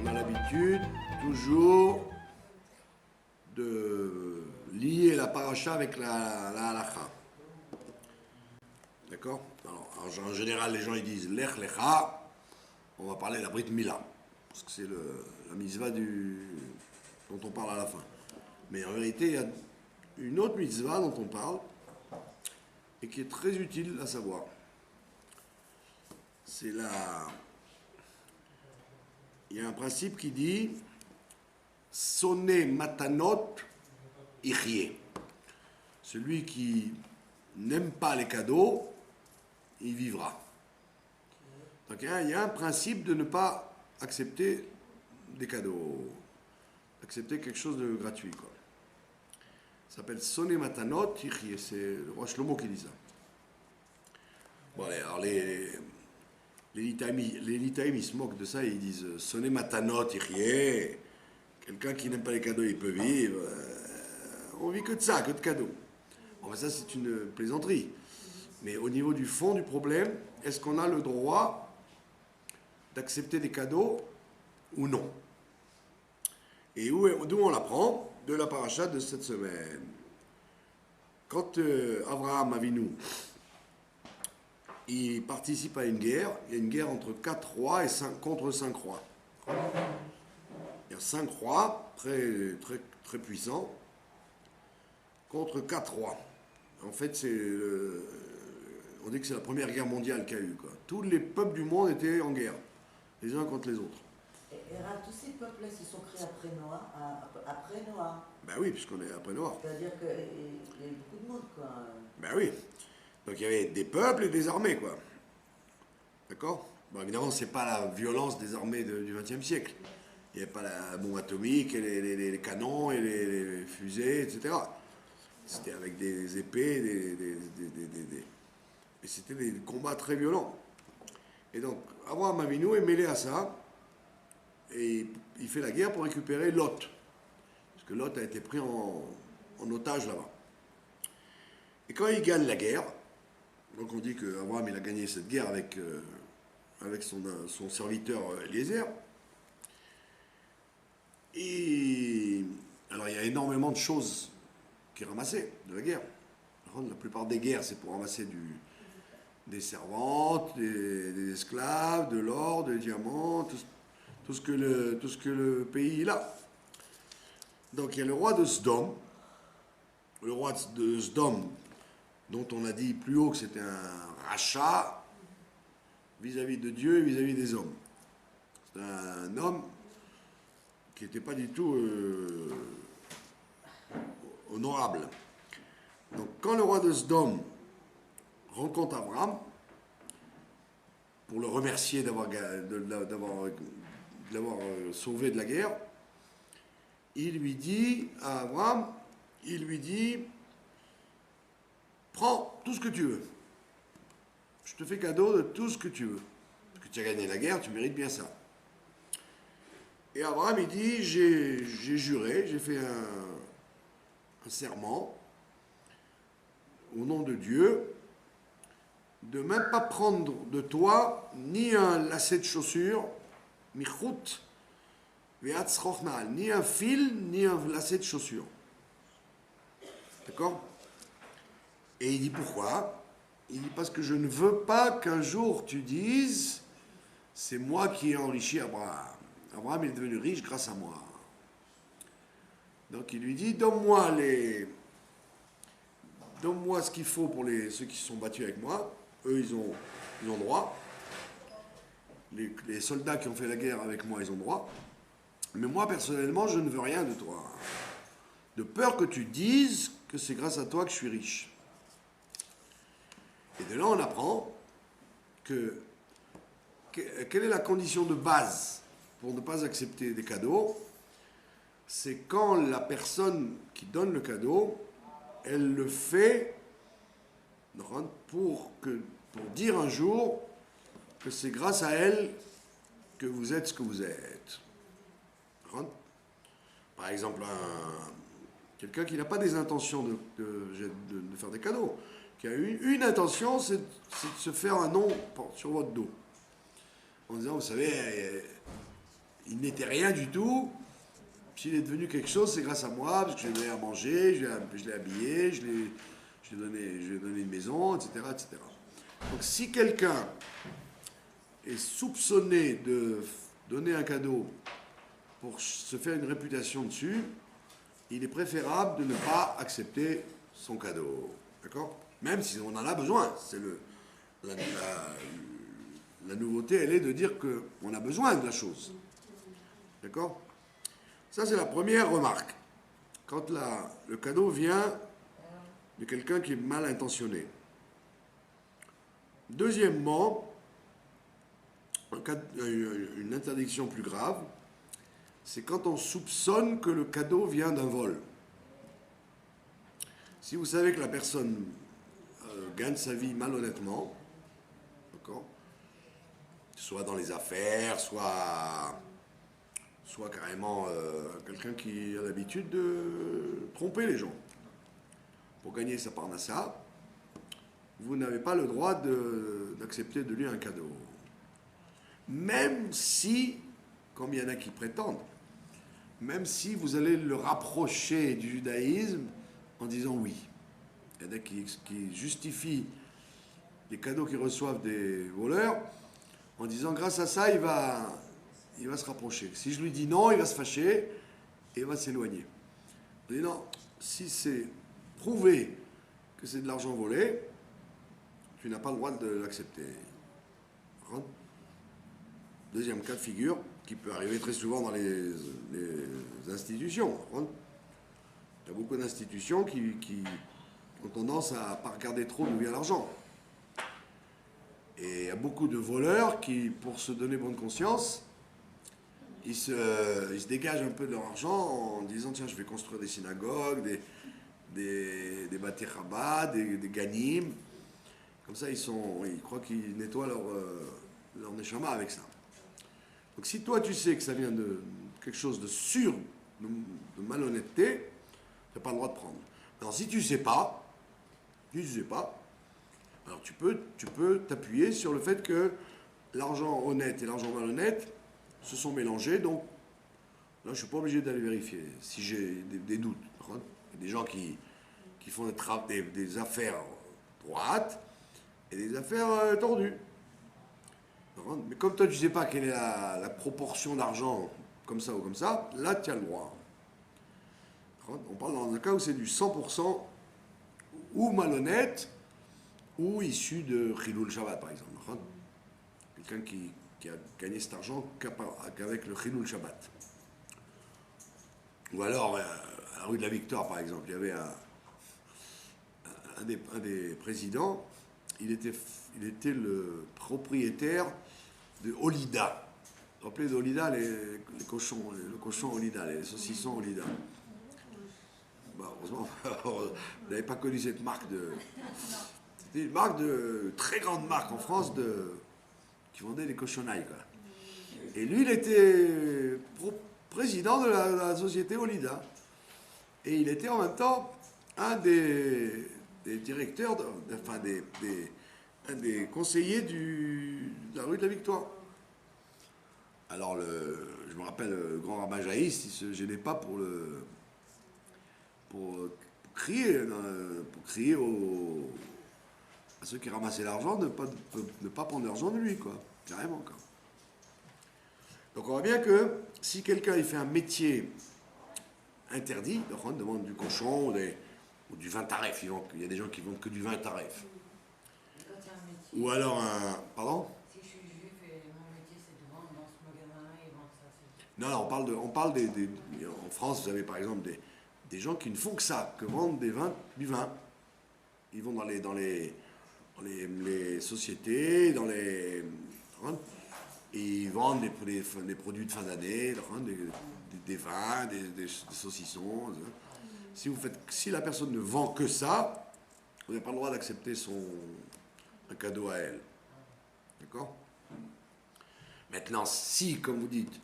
On a l'habitude toujours de lier la paracha avec la halakha. D'accord? Alors, en général, les gens ils disent Lech Lecha, on va parler de la Brit Mila, parce que c'est la mitzvah dont on parle à la fin. Mais en vérité, il y a une autre mitzvah dont on parle et qui est très utile à savoir. C'est la. Il y a un principe qui dit Sonné matanot ichye. Celui qui n'aime pas les cadeaux, il vivra. Donc il y a un principe de ne pas accepter des cadeaux, accepter quelque chose de gratuit, quoi. Ça s'appelle Sonné matanot ichye. C'est le roi Shlomo qui dit ça. Bon, alors les litaïm, ils se moquent de ça, ils disent Sonné matanot ichye. Quelqu'un qui n'aime pas les cadeaux, il peut vivre. On vit que de ça, que de cadeaux. Bon, ça, c'est une plaisanterie. Mais au niveau du fond du problème, est-ce qu'on a le droit d'accepter des cadeaux ou non? Et d'où on l'apprend? De la paracha de cette semaine. Quand Abraham Avinu, il participe à une guerre, il y a une guerre entre 4 rois et contre 5 rois. Il y a 5 rois très, très, très puissants contre 4 rois. En fait, on dit que c'est la première guerre mondiale qu'il y a eu, quoi. Tous les peuples du monde étaient en guerre, les uns contre les autres. Et tous ces peuples-là, ils sont créés après Noah, après Noah. Ben oui, puisqu'on est après Noah. C'est-à-dire qu'il y a eu beaucoup de monde, quoi. Ben oui. Donc il y avait des peuples et des armées, quoi. D'accord? Bon, évidemment, c'est pas la violence des armées du XXe siècle. Il n'y avait pas la bombe atomique, et les canons, et les fusées, etc. C'était avec des épées, et c'était des combats très violents. Et donc, Abraham Avinu est mêlé à ça, et il fait la guerre pour récupérer Lot. Parce que Lot a été pris en otage là-bas. Et quand il gagne la guerre, donc on dit qu'Abraham il a gagné cette guerre avec son serviteur Eliezer. Et alors il y a énormément de choses qui ramassaient de la guerre. La plupart des guerres, c'est pour ramasser des servantes, des esclaves, de l'or, des diamants, tout ce que le pays a. Donc il y a le roi de Sdom, dont on a dit plus haut que c'était un rachat vis-à-vis de Dieu et vis-à-vis des hommes. C'est un homme qui n'était pas du tout honorable. Donc quand le roi de Sdom rencontre Abraham, pour le remercier d'avoir sauvé de la guerre, il lui dit à Abraham, prends tout ce que tu veux. Je te fais cadeau de tout ce que tu veux. Parce que tu as gagné la guerre, tu mérites bien ça. Et Abraham, il dit, j'ai juré, j'ai fait un serment au nom de Dieu de même pas prendre de toi ni un lacet de chaussures, michout, ni un fil, ni un lacet de chaussures. D'accord? Et il dit pourquoi? Il dit parce que je ne veux pas qu'un jour tu dises c'est moi qui ai enrichi Abraham. Abraham est devenu riche grâce à moi. Donc il lui dit donne-moi ce qu'il faut pour ceux qui se sont battus avec moi. Eux ils ont droit. Les soldats qui ont fait la guerre avec moi ils ont droit. Mais moi personnellement je ne veux rien de toi. De peur que tu dises que c'est grâce à toi que je suis riche. Et de là, on apprend quelle est la condition de base pour ne pas accepter des cadeaux. C'est quand la personne qui donne le cadeau, elle le fait pour dire un jour que c'est grâce à elle que vous êtes ce que vous êtes. Par exemple, quelqu'un qui n'a pas des intentions de faire des cadeaux, qui a une intention, c'est de se faire un nom sur votre dos. En disant, vous savez, il n'était rien du tout. S'il est devenu quelque chose, c'est grâce à moi, parce que je lui ai donné à manger, je l'ai habillé, je lui ai donné une maison, etc., etc. Donc si quelqu'un est soupçonné de donner un cadeau pour se faire une réputation dessus, il est préférable de ne pas accepter son cadeau. D'accord? Même si on en a besoin. La nouveauté, elle est de dire qu'on a besoin de la chose. D'accord? Ça, c'est la première remarque. Quand le cadeau vient de quelqu'un qui est mal intentionné. Deuxièmement, une interdiction plus grave, c'est quand on soupçonne que le cadeau vient d'un vol. Si vous savez que la personne gagne sa vie malhonnêtement, d'accord, soit dans les affaires, soit carrément quelqu'un qui a l'habitude de tromper les gens pour gagner sa parnassa, vous n'avez pas le droit d'accepter de lui un cadeau. Même si, comme il y en a qui prétendent, même si vous allez le rapprocher du judaïsme en disant oui. Il y en a qui justifient les cadeaux qu'ils reçoivent des voleurs en disant grâce à ça, il va se rapprocher. Si je lui dis non, il va se fâcher et il va s'éloigner. Je dis non, si c'est prouvé que c'est de l'argent volé, tu n'as pas le droit de l'accepter. Deuxième cas de figure, qui peut arriver très souvent dans les institutions. Il y a beaucoup d'institutions qui ont tendance à ne pas regarder trop d'où vient l'argent. Et il y a beaucoup de voleurs qui, pour se donner bonne conscience, ils se dégagent un peu de leur argent en disant tiens, je vais construire des synagogues, des bâtis rabat, des ganim. Comme ça, ils croient qu'ils nettoient leur neshama avec ça. Donc si toi tu sais que ça vient de quelque chose de sûr, de malhonnêteté, tu n'as pas le droit de prendre. Alors si tu ne sais pas, alors tu peux t'appuyer sur le fait que l'argent honnête et l'argent malhonnête se sont mélangés, donc là je ne suis pas obligé d'aller vérifier si j'ai des doutes. Il y a des gens qui font des affaires droites et des affaires tordues. Mais comme toi tu ne sais pas quelle est la proportion d'argent comme ça ou comme ça, là tu as le droit. On parle dans un cas où c'est du 100% ou malhonnête ou issu de Chilul Shabbat par exemple. Quelqu'un qui a gagné cet argent qu'avec le Chilul Shabbat. Ou alors, à la rue de la Victoire par exemple, il y avait un des présidents, il était le propriétaire de Olida. Vous vous rappelez d'Olida, les cochons, le cochon Olida, les saucissons Olida. Bah, heureusement, vous n'avez pas connu cette marque C'était une marque très grande marque en France qui vendait des cochonnailles, quoi. Et lui, il était président de la société Olida. Et il était en même temps un des directeurs, un des conseillers de la rue de la Victoire. Alors, je me rappelle, le grand rabbin Jaïs, il ne se gênait pas pour crier à ceux qui ramassaient l'argent de ne pas prendre l'argent de lui, quoi. Carrément, quoi. Donc on voit bien que si quelqu'un il fait un métier interdit, on demande du cochon ou du vin taref, il y a des gens qui vendent que du vin taref. Ou alors un... Pardon ? Si je suis juif et mon métier c'est de vendre dans ce magasin-là, ils vendent ça. Non, on parle en France, vous avez par exemple des gens qui ne font que ça, que vendent du vin. Ils vont dans les sociétés, et ils vendent des produits de fin d'année, des vins, des saucissons. Si la personne ne vend que ça, vous n'avez pas le droit d'accepter un cadeau à elle. D'accord ? Maintenant, si, comme vous dites,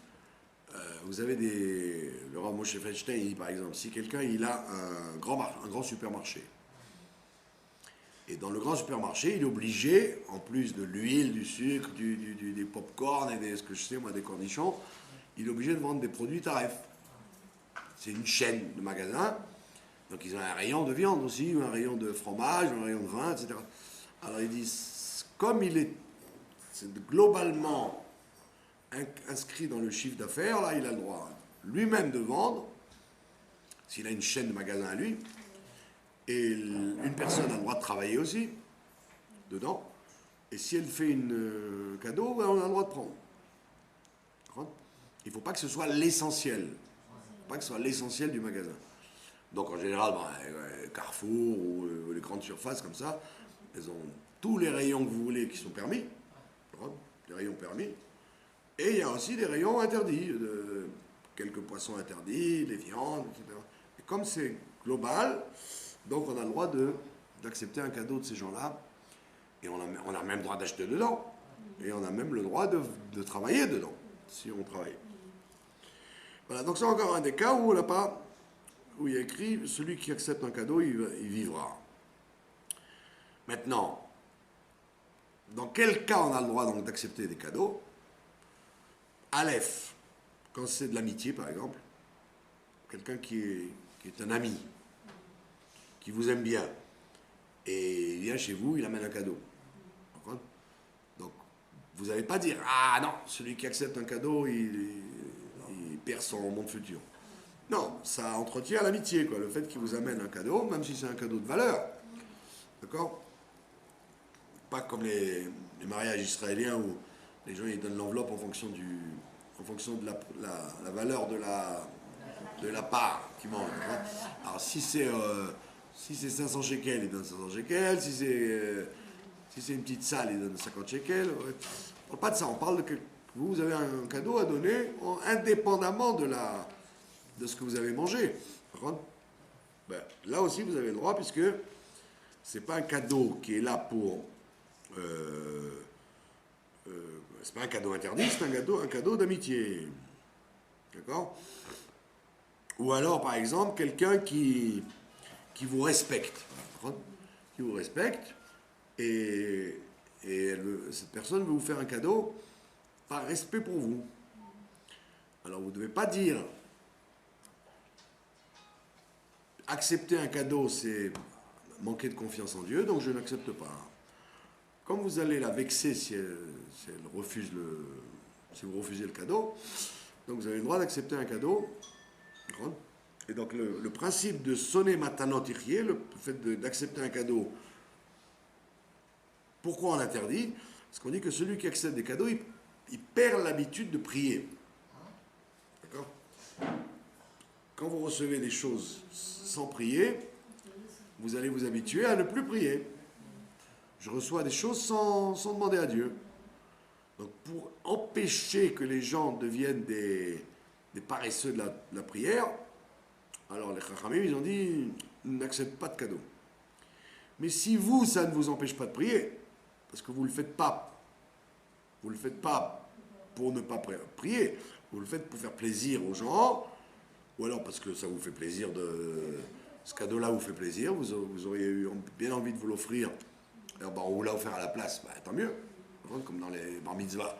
vous avez le Rav Moshe Feinstein, par exemple, si quelqu'un il a un grand supermarché, et dans le grand supermarché, il est obligé, en plus de l'huile, du sucre, des pop-corn et ce que je sais, moi, des cornichons, il est obligé de vendre des produits tarifs. C'est une chaîne de magasins, donc ils ont un rayon de viande aussi, un rayon de fromage, un rayon de vin, etc. Alors ils disent, comme c'est globalement inscrit dans le chiffre d'affaires, là il a le droit lui-même de vendre, s'il a une chaîne de magasins à lui, et une personne a le droit de travailler aussi, dedans, et si elle fait un cadeau, ben, on a le droit de prendre. Il ne faut pas que ce soit l'essentiel. Il ne faut pas que ce soit l'essentiel du magasin. Donc en général, Carrefour ou les grandes surfaces comme ça, elles ont tous les rayons que vous voulez qui sont permis, les rayons permis, et il y a aussi des rayons interdits, quelques poissons interdits, les viandes, etc. Et comme c'est global, donc on a le droit d'accepter un cadeau de ces gens-là, et on a même le droit d'acheter dedans, et on a même le droit de travailler dedans, si on travaille. Voilà, donc c'est encore un des cas où il y a écrit, celui qui accepte un cadeau, il vivra. Maintenant, dans quel cas on a le droit donc d'accepter des cadeaux? Aleph, quand c'est de l'amitié par exemple, quelqu'un qui est un ami, qui vous aime bien, et il vient chez vous, il amène un cadeau. Donc, vous n'allez pas dire, ah non, celui qui accepte un cadeau, il perd son monde futur. Non, ça entretient l'amitié, quoi. Le fait qu'il vous amène un cadeau, même si c'est un cadeau de valeur. D'accord? Pas comme les mariages israéliens où les gens ils donnent l'enveloppe en fonction de la valeur de la part qu'ils mangent. Alors si c'est 500 shekels, ils donnent 500 shekels. Si c'est une petite salle, ils donnent 50 shekels. Ouais. On ne parle pas de ça, on parle de que vous avez un cadeau à donner indépendamment de ce que vous avez mangé. Ben, là aussi, vous avez le droit, puisque c'est pas un cadeau qui est là pour... c'est pas un cadeau interdit, c'est un cadeau d'amitié. D'accord? Ou alors, par exemple, quelqu'un qui vous respecte. Qui vous respecte, et cette personne veut vous faire un cadeau par respect pour vous. Alors, vous ne devez pas dire... Accepter un cadeau, c'est manquer de confiance en Dieu, donc je n'accepte pas. Comme vous allez la vexer si vous refusez le cadeau, donc vous avez le droit d'accepter un cadeau. Et donc le principe de sonner matanot ichye, le fait d'accepter un cadeau, pourquoi on interdit? Parce qu'on dit que celui qui accepte des cadeaux, il perd l'habitude de prier. D'accord? Quand vous recevez des choses sans prier, vous allez vous habituer à ne plus prier. Je reçois des choses sans demander à Dieu. Donc pour empêcher que les gens deviennent des paresseux de la prière, alors les Chachamim, ils ont dit, n'accepte pas de cadeaux. Mais si vous, ça ne vous empêche pas de prier, parce que vous ne le faites pas pour ne pas prier, vous le faites pour faire plaisir aux gens, ou alors parce que ça vous fait plaisir ce cadeau-là vous fait plaisir, vous auriez eu bien envie de vous l'offrir, alors on vous l'a offert à la place, tant mieux. Comme dans les bar mitzvah,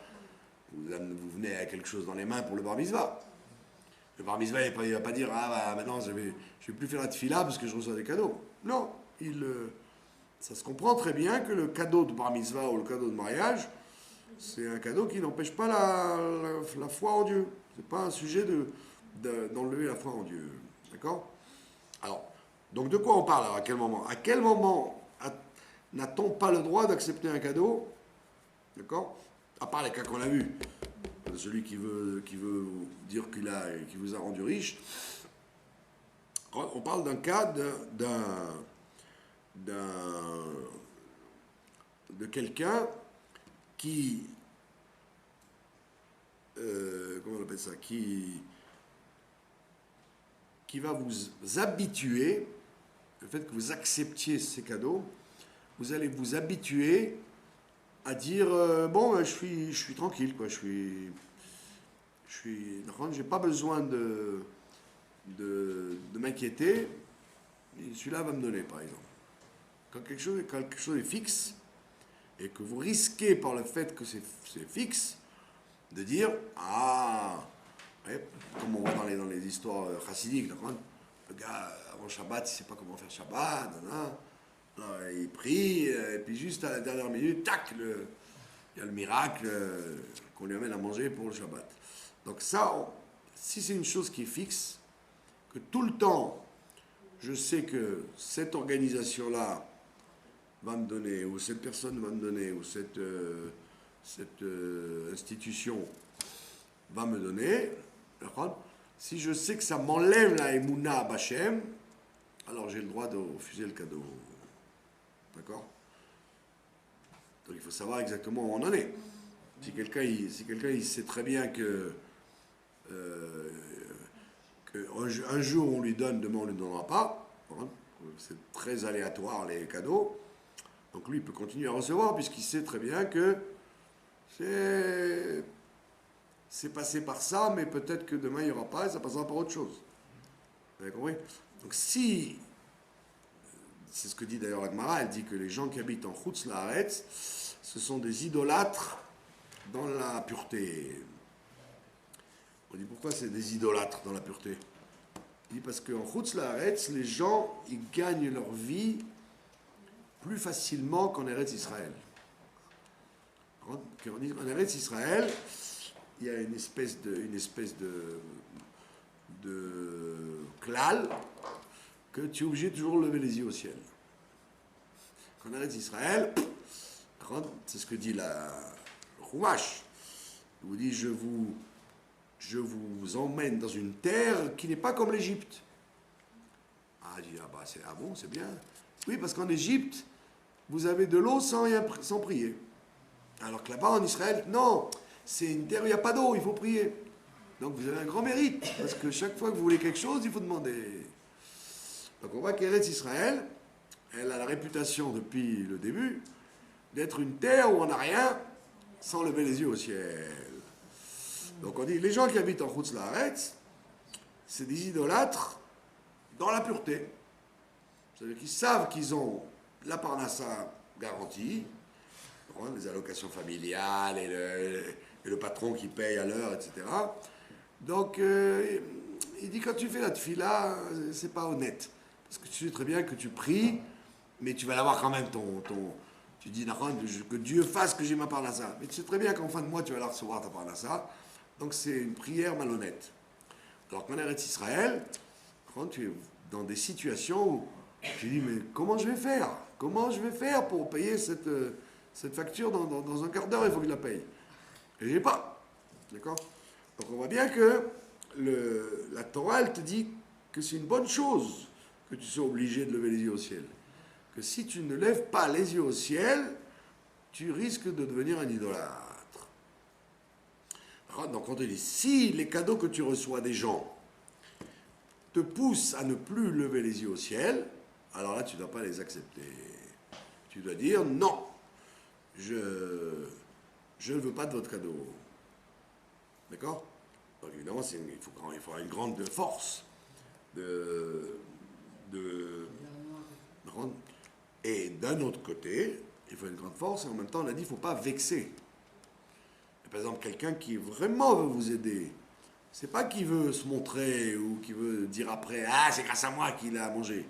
vous venez à quelque chose dans les mains pour le bar mitzvah. Le bar mitzvah, il ne va pas dire, maintenant je vais plus faire la tefila parce que je reçois des cadeaux. Non, ça se comprend très bien que le cadeau de bar mitzvah ou le cadeau de mariage, c'est un cadeau qui n'empêche pas la foi en Dieu. C'est pas un sujet d'enlever la foi en Dieu. D'accord? Alors, donc de quoi on parle? Alors, à quel moment n'a-t-on pas le droit d'accepter un cadeau? D'accord? À part les cas qu'on a vus. Celui qui veut dire qu'il vous a rendu riche. On parle d'un cas de quelqu'un qui... comment on appelle ça? Qui va vous habituer, le fait que vous acceptiez ces cadeaux, vous allez vous habituer à dire je suis tranquille, quoi, j'ai pas besoin de m'inquiéter, celui-là va me donner, par exemple. Quand quelque chose est fixe, et que vous risquez par le fait que c'est fixe, de dire Ouais, comme on voit dans les histoires chassidiques, d'accord, le gars, avant Shabbat, il ne sait pas comment faire Shabbat, alors, il prie, et puis juste à la dernière minute, tac, il y a le miracle qu'on lui amène à manger pour le Shabbat. Donc ça, si c'est une chose qui est fixe, que tout le temps, je sais que cette organisation-là va me donner, ou cette personne va me donner, ou cette institution va me donner, si je sais que ça m'enlève la Emouna Bachem, alors j'ai le droit de refuser le cadeau. D'accord? Donc il faut savoir exactement où on en est. Si quelqu'un il sait très bien que un jour on lui donne, demain on ne lui donnera pas, c'est très aléatoire les cadeaux, donc lui il peut continuer à recevoir puisqu'il sait très bien que c'est passé par ça, mais peut-être que demain il n'y aura pas et ça passera par autre chose. Vous avez compris? Donc si, c'est ce que dit d'ailleurs la Gemara, elle dit que les gens qui habitent en Chutz La'aretz, ce sont des idolâtres dans la pureté. On dit pourquoi c'est des idolâtres dans la pureté? Il dit parce qu'en Chutz La'aretz, les gens, ils gagnent leur vie plus facilement qu'en Eretz Israël. En Eretz Israël, il y a une espèce de klal que tu es obligé de toujours lever les yeux au ciel. En Eretz Israël, c'est ce que dit le Chumash. Il vous dit, je vous emmène dans une terre qui n'est pas comme l'Égypte. Ah, je dis, ah bon, c'est bien. Oui, parce qu'en Égypte, vous avez de l'eau sans prier. Alors que là-bas, en Israël, non, c'est une terre où il n'y a pas d'eau, il faut prier. Donc vous avez un grand mérite, parce que chaque fois que vous voulez quelque chose, il faut demander. Donc on voit qu'Eretz Israël, elle a la réputation depuis le début d'être une terre où on n'a rien sans lever les yeux au ciel. Donc on dit, les gens qui habitent en Chutz La'aretz, c'est des idolâtres dans la pureté. C'est-à-dire qu'ils savent qu'ils ont la parnassa garantie, les allocations familiales et le patron qui paye à l'heure, etc. Donc il dit, quand tu fais la tefila, c'est pas honnête. Parce que tu sais très bien que tu pries, mais tu vas l'avoir quand même tu dis, que Dieu fasse que j'ai ma parnassa. Mais tu sais très bien qu'en fin de mois, tu vas la recevoir ta parnassa. Donc c'est une prière malhonnête. Alors qu'en Eretz Israël, quand tu es dans des situations où tu dis, mais comment je vais faire? Comment je vais faire pour payer cette facture dans un quart d'heure, il faut que je la paye. Et je n'ai pas. D'accord? Donc on voit bien que la Torah, elle te dit que c'est une bonne chose que tu sois obligé de lever les yeux au ciel. Que si tu ne lèves pas les yeux au ciel, tu risques de devenir un idolâtre. Donc on te dit, si les cadeaux que tu reçois des gens te poussent à ne plus lever les yeux au ciel, alors là tu ne dois pas les accepter. Tu dois dire, non, je ne veux pas de votre cadeau. D'accord? Donc évidemment, il faut une grande force et d'un autre côté, il faut une grande force, et en même temps, on a dit, il ne faut pas vexer. Par exemple, quelqu'un qui vraiment veut vous aider, c'est pas qu'il veut se montrer ou qu'il veut dire après, ah, c'est grâce à moi qu'il a mangé.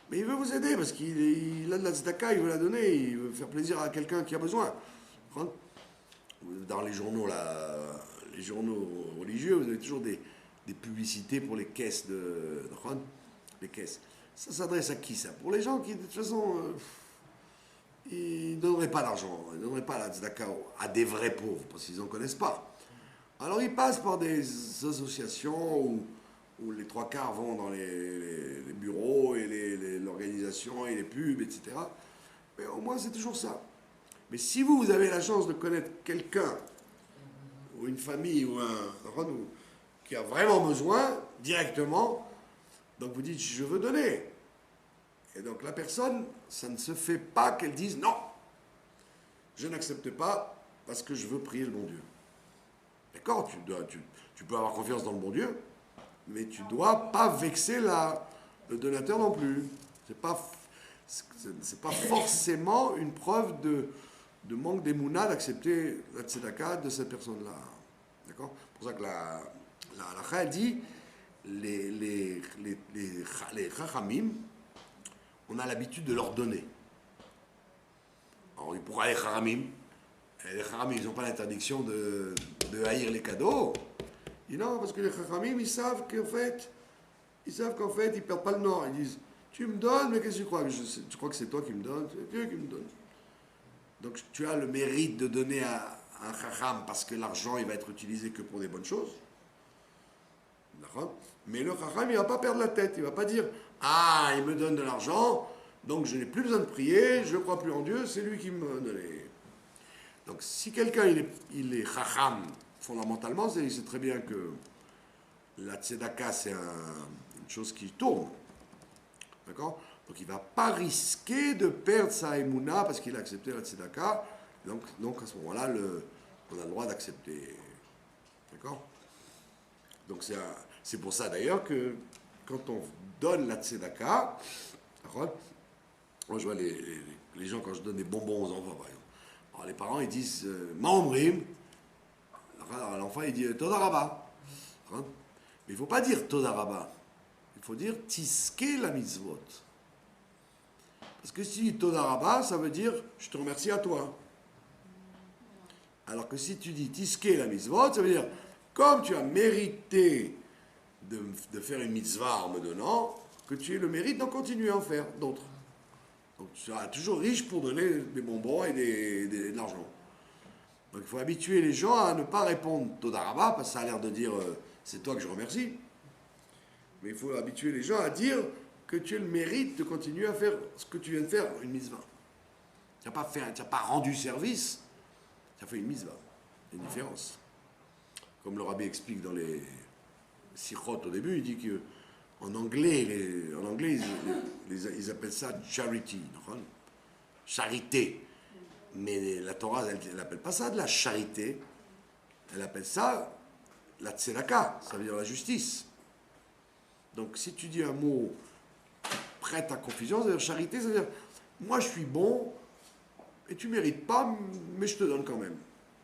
Mais il veut vous aider parce qu'il a de la tzedaka, il veut la donner, il veut faire plaisir à quelqu'un qui a besoin. Dans les journaux, les journaux religieux, vous avez toujours des publicités pour les caisses les caisses. Ça s'adresse à qui ça? Pour les gens qui, de toute façon, ils ne donneraient pas d'argent, ils ne donneraient pas la tzedaka à des vrais pauvres, parce qu'ils n'en connaissent pas. Alors ils passent par des associations où les trois quarts vont dans les bureaux et l'organisation et les pubs, etc. Mais au moins c'est toujours ça. Mais si vous avez la chance de connaître quelqu'un, ou une famille, ou qui a vraiment besoin, directement, donc vous dites, je veux donner. Et donc la personne, ça ne se fait pas qu'elle dise, non, je n'accepte pas parce que je veux prier le bon Dieu. D'accord, tu peux avoir confiance dans le bon Dieu, mais tu ne dois pas vexer le donateur non plus. C'est pas forcément une preuve de manque d'émouna d'accepter la tzedaka de cette personne-là. D'accord? C'est pour ça que la halakha dit, les chachamim, on a l'habitude de leur donner. Alors, pourquoi les chachamim? Les chachamim, ils n'ont pas l'interdiction de haïr les cadeaux. Et non, parce que les chachamim, ils savent qu'en fait, ils ne perdent pas le nord. Ils disent, tu me donnes, mais qu'est-ce que tu crois? Tu crois que c'est toi qui me donnes? C'est Dieu qui me donne. Donc tu as le mérite de donner à un chacham parce que l'argent, il va être utilisé que pour des bonnes choses. D'accord? Mais le chacham, il ne va pas perdre la tête. Il ne va pas dire, ah, il me donne de l'argent, donc je n'ai plus besoin de prier, je ne crois plus en Dieu, c'est lui qui me donne. Donc si quelqu'un, il est chacham, fondamentalement, il sait très bien que la tzedaka, c'est une chose qui tourne. D'accord? Donc il ne va pas risquer de perdre sa émouna parce qu'il a accepté la tzedaka. Donc à ce moment-là, on a le droit d'accepter. D'accord? Donc c'est pour ça d'ailleurs que quand on donne la tzedaka, d'accord? Moi je vois les gens quand je donne des bonbons aux enfants, par exemple. Alors les parents ils disent Maomrim. Alors l'enfant il dit Toda Rabba. Mais il ne faut pas dire Toda Rabba. Il faut dire Tiske la mitzvot. Parce que si Toda Rabba, ça veut dire je te remercie à toi. Alors que si tu dis Tiske la mitzvot, ça veut dire comme tu as mérité de faire une mitzvah en me donnant, que tu aies le mérite d'en continuer à en faire d'autres. Donc tu seras toujours riche pour donner des bonbons et de l'argent. Donc il faut habituer les gens à ne pas répondre Toda Rabba, parce que ça a l'air de dire c'est toi que je remercie. Mais il faut habituer les gens à dire que tu as le mérite de continuer à faire ce que tu viens de faire, une mitzvah. Tu n'as pas rendu service, tu as fait une mitzvah. Il y a une différence. Comme le rabbi explique dans les sikhot au début, il dit que en anglais, ils appellent ça charity, charité. Mais la Torah, elle n'appelle pas ça de la charité, elle appelle ça la tzedaka, ça veut dire la justice. Donc si tu dis un mot qui prête à confusion, ça veut dire charité, ça veut dire moi je suis bon et tu ne mérites pas, mais je te donne quand même.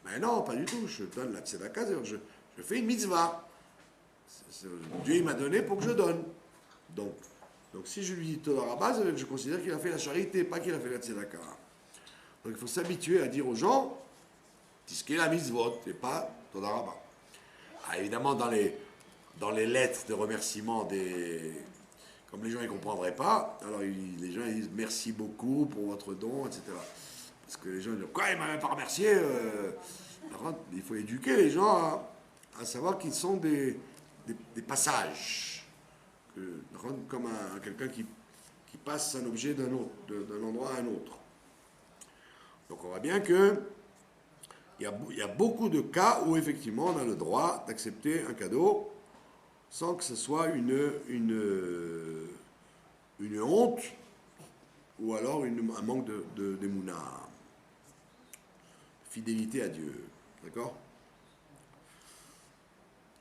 Mais non, pas du tout, je te donne la tzedaka, c'est-à-dire je fais une mitzvah. Dieu il m'a donné pour que je donne. Donc si je lui dis Toda Rabba, ça veut dire que je considère qu'il a fait la charité, pas qu'il a fait la tzedaka. Donc il faut s'habituer à dire aux gens Tiske la mitzvot et pas Toda Rabba. Ah, évidemment, dans les lettres de remerciement, comme les gens ne comprendraient pas, alors les gens ils disent merci beaucoup pour votre don, etc. Parce que les gens disent quoi, il ne m'a même pas remercié. Il faut éduquer les gens à savoir qu'ils sont des passages. Comme quelqu'un qui passe un objet d'un endroit à un autre. Donc on voit bien que il y a beaucoup de cas où effectivement on a le droit d'accepter un cadeau sans que ce soit une honte ou alors un manque d'émouna. Fidélité à Dieu. D'accord?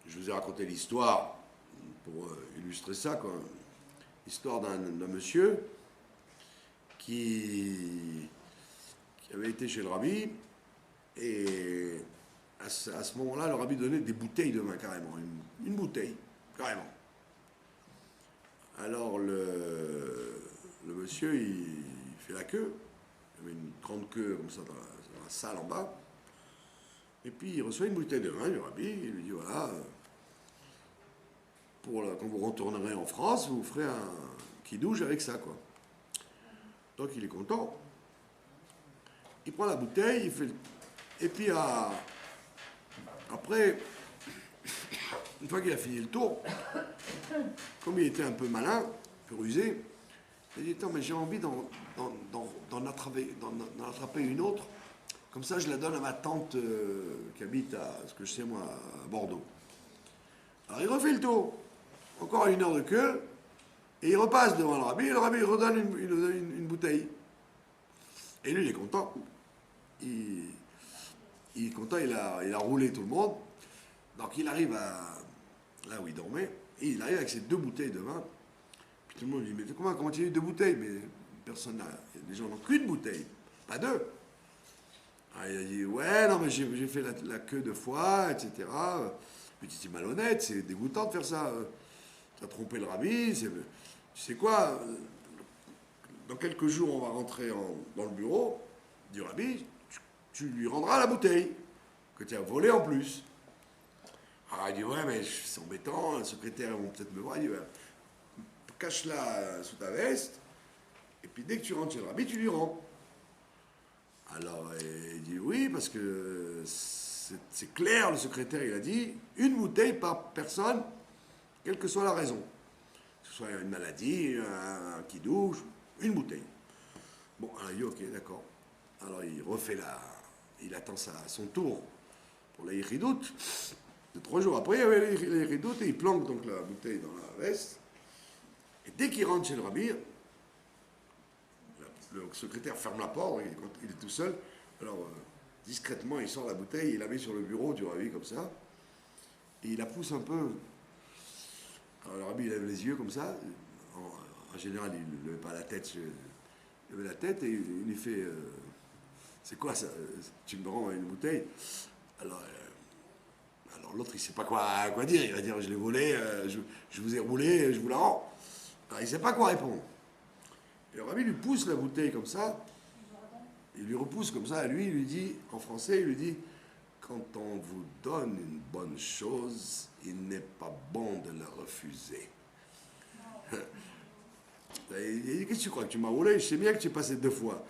Je vous ai raconté l'histoire pour illustrer ça, quoi. L'histoire d'un monsieur qui avait été chez le rabbi, et à ce moment-là, le rabbi donnait des bouteilles de vin, carrément, une bouteille, carrément. Alors le monsieur, il fait la queue, il y avait une grande queue comme ça dans la salle en bas, et puis il reçoit une bouteille de vin du rabbi, il lui dit voilà, quand vous retournerez en France, vous ferez un kidouche avec ça, quoi. Donc il est content. Il prend la bouteille, il fait et puis après, une fois qu'il a fini le tour, comme il était un peu malin, un peu rusé, il dit attends, mais j'ai envie d'en attraper une autre, comme ça je la donne à ma tante qui habite à Bordeaux. Alors il refait le tour, encore 1 heure de queue, et il repasse devant le rabbi il redonne une bouteille. Et lui il est content. Il est content, il a roulé tout le monde. Donc il arrive là où il dormait, et il arrive avec ses 2 bouteilles de vin. Puis tout le monde lui dit mais comment tu as eu 2 bouteilles? Mais personne n'a. Les gens n'ont qu'une bouteille, pas 2. Alors il a dit ouais, non, mais j'ai fait la queue 2 fois, etc. petit malhonnête, c'est dégoûtant de faire ça. Tu as trompé le rabbi, tu sais quoi, dans quelques jours, on va rentrer dans le bureau du rabbi, tu lui rendras la bouteille que tu as volée en plus. Alors il dit, ouais, mais c'est embêtant, le secrétaire, ils vont peut-être me voir. Il dit, ouais, cache-la sous ta veste, et puis dès que tu rentres chez le rabbi, tu lui rends. Alors il dit, oui, parce que c'est clair, le secrétaire, il a dit, une bouteille par personne, quelle que soit la raison. Que ce soit une maladie, un qui douche, une bouteille. Bon, alors il dit, ok, d'accord. Alors il refait il attend son tour pour la yéridoute. 3 jours après, il y avait les yéridoutes et il planque donc la bouteille dans la veste. Et dès qu'il rentre chez le rabbi, le secrétaire ferme la porte, il est tout seul. Alors discrètement, il sort la bouteille, il la met sur le bureau du rabbi comme ça. Et il la pousse un peu. Alors le rabbi il lève les yeux comme ça. En général, il ne lève pas la tête. Il lève la tête et il lui fait c'est quoi ça? Tu me rends une bouteille? Alors l'autre, il ne sait pas quoi dire. Il va dire je l'ai volé, je vous ai roulé, je vous la rends. Alors, il ne sait pas quoi répondre. Et le rabbi lui pousse la bouteille comme ça. Il lui repousse comme ça à lui. Il lui dit, en français, il lui dit quand on vous donne une bonne chose, il n'est pas bon de la refuser. Il dit, qu'est-ce que tu crois que tu m'as roulé? Je sais bien que tu es passé 2 fois.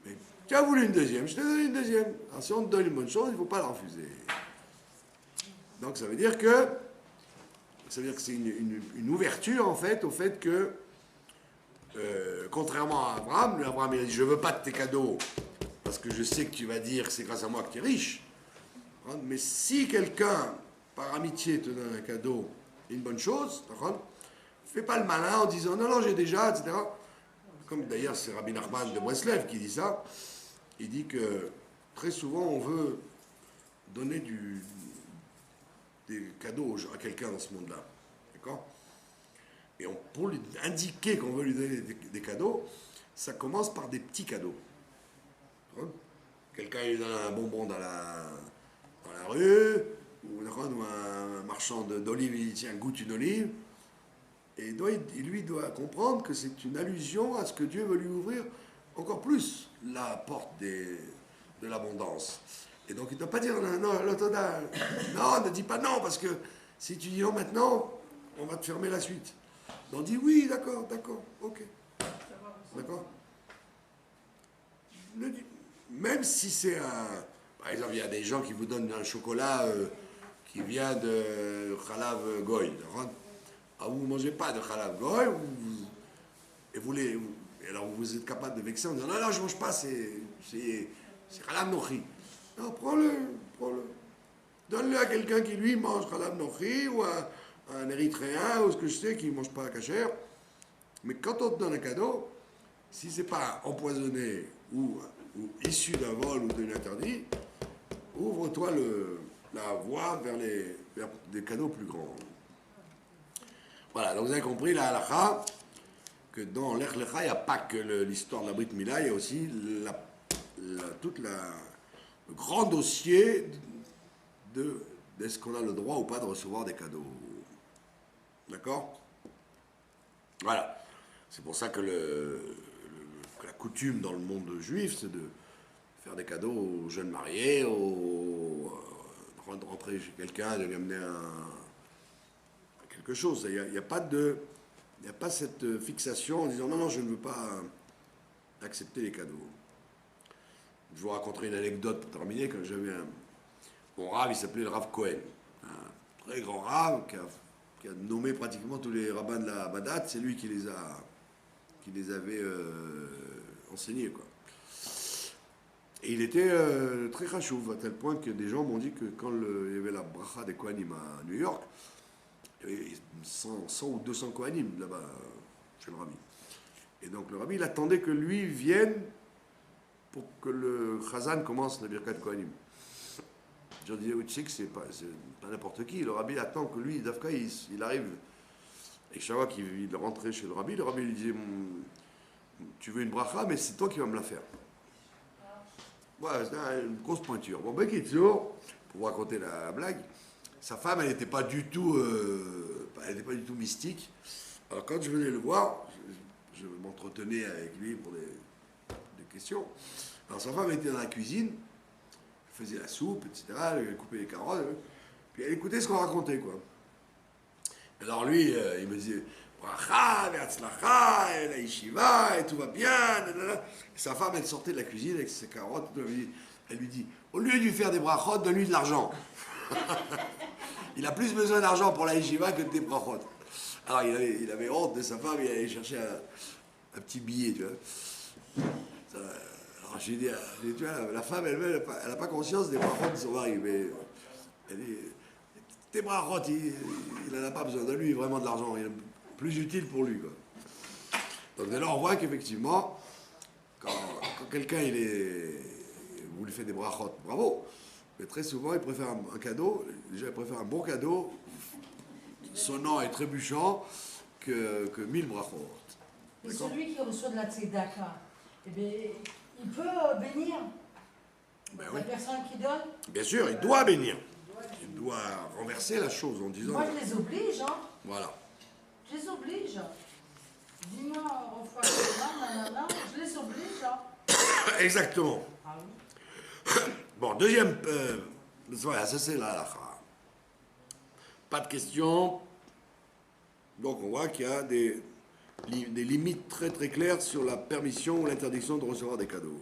Mais tu as voulu une deuxième, je te donne une deuxième. Alors si on te donne une bonne chose, il ne faut pas la refuser. Donc ça veut dire que c'est une ouverture en fait au fait que contrairement à Abraham, Abraham il a dit je ne veux pas de tes cadeaux parce que je sais que tu vas dire que c'est grâce à moi que tu es riche. Mais si quelqu'un par amitié te donne un cadeau, une bonne chose, fais pas le malin en disant non non j'ai déjà, etc. Comme d'ailleurs c'est Rabbi Nachman de Breslev qui dit ça. Il dit que très souvent on veut donner des cadeaux à quelqu'un dans ce monde-là. D'accord? Et pour lui indiquer qu'on veut lui donner des cadeaux, ça commence par des petits cadeaux. Quelqu'un lui donne un bonbon dans la rue, ou un marchand d'olives, il dit tiens, goûte une olive. Et lui doit comprendre que c'est une allusion à ce que Dieu veut lui ouvrir encore plus la porte de l'abondance. Et donc il ne doit pas dire non, ne dis pas non, parce que si tu dis non maintenant, on va te fermer la suite. Donc dis oui, d'accord, ok. D'accord? Même si c'est un... Par exemple, il y a des gens qui vous donnent un chocolat qui vient de Khalav Goy. Ah, vous ne mangez pas de Khalav Goy, et alors vous êtes capable de vexer en disant non, je ne mange pas, c'est Khalav Nochi. Non, prends-le. Donne-le à quelqu'un qui, lui, mange Khalav Nochi, ou à un Érythréen, ou ce que je sais, qui ne mange pas kasher. Mais quand on te donne un cadeau, si ce n'est pas empoisonné, ou issu d'un vol ou d'un interdit, ouvre-toi la voie vers des cadeaux plus grands. Voilà, donc vous avez compris la halakha, que dans l'Ech Lecha, il n'y a pas que l'histoire de la Brit Mila, il y a aussi le grand dossier est-ce qu'on a le droit ou pas de recevoir des cadeaux. D'accord? Voilà. C'est pour ça que la coutume dans le monde juif, c'est de faire des cadeaux aux jeunes mariés, de rentrer chez quelqu'un, de lui amener quelque chose. Il n'y a pas cette fixation en disant non, je ne veux pas accepter les cadeaux. Je vous raconterai une anecdote pour terminer. Quand j'avais mon Rav, il s'appelait le Rav Cohen, un très grand Rav qui a nommé pratiquement tous les rabbins de la Badat. C'est lui qui les avait enseignés, quoi. Et il était très chachouv, à tel point que des gens m'ont dit que quand il y avait la bracha des Kohanim à New York, il y avait 100 ou 200 Kohanim là-bas, chez le Rabbi. Et donc le Rabbi, il attendait que lui vienne pour que le Chazan commence la Birkat Kohanim. Je disais, oui, tu sais que c'est pas n'importe qui. Le Rabbi attend que lui, Dafka, il arrive. Et chaque fois qu'il rentrait chez le Rabbi lui disait, tu veux une bracha, mais c'est toi qui vas me la faire. Voilà, c'était une grosse pointure. Bon, ben, pour vous raconter la blague, sa femme, elle n'était pas du tout, mystique. Alors quand je venais le voir, je m'entretenais avec lui pour des questions. Alors sa femme était dans la cuisine, elle faisait la soupe, etc. Elle coupait les carottes, puis elle écoutait ce qu'on racontait, quoi. Alors lui, il me disait bracha, ve'atzlacha, et la yeshiva, et tout va bien. Nanana. Et sa femme, elle sortait de la cuisine avec ses carottes. Elle lui dit, au lieu de lui faire des brachot, donne-lui de l'argent. Il a plus besoin d'argent pour la yeshiva que de des brachot. Alors il avait honte de sa femme, il allait chercher un petit billet, tu vois. Alors j'ai dit, tu vois, la femme elle n'a pas conscience des brachot de son mari, mais elle dit, tes brachot, il n'en a pas besoin de lui, vraiment de l'argent, il est plus utile pour lui, quoi. Donc dès là on voit qu'effectivement, quand quelqu'un vous lui faites des brachot, bravo, mais très souvent il préfère un cadeau, déjà il préfère un bon cadeau, sonnant et trébuchant, que 1000 brachot. Et celui qui reçoit de la tzedaka, eh bien, il peut bénir la personne qui donne. Bien sûr, il doit bénir. Il doit renverser la chose en disant... Moi, je les oblige, hein. Voilà. Je les oblige. Dis-moi, reçois nanana, je les oblige, hein. Exactement. Ah oui. Bon, deuxième... voilà, ça c'est la halakha. Pas de questions. Donc on voit qu'il y a des limites très très claires sur la permission ou l'interdiction de recevoir des cadeaux.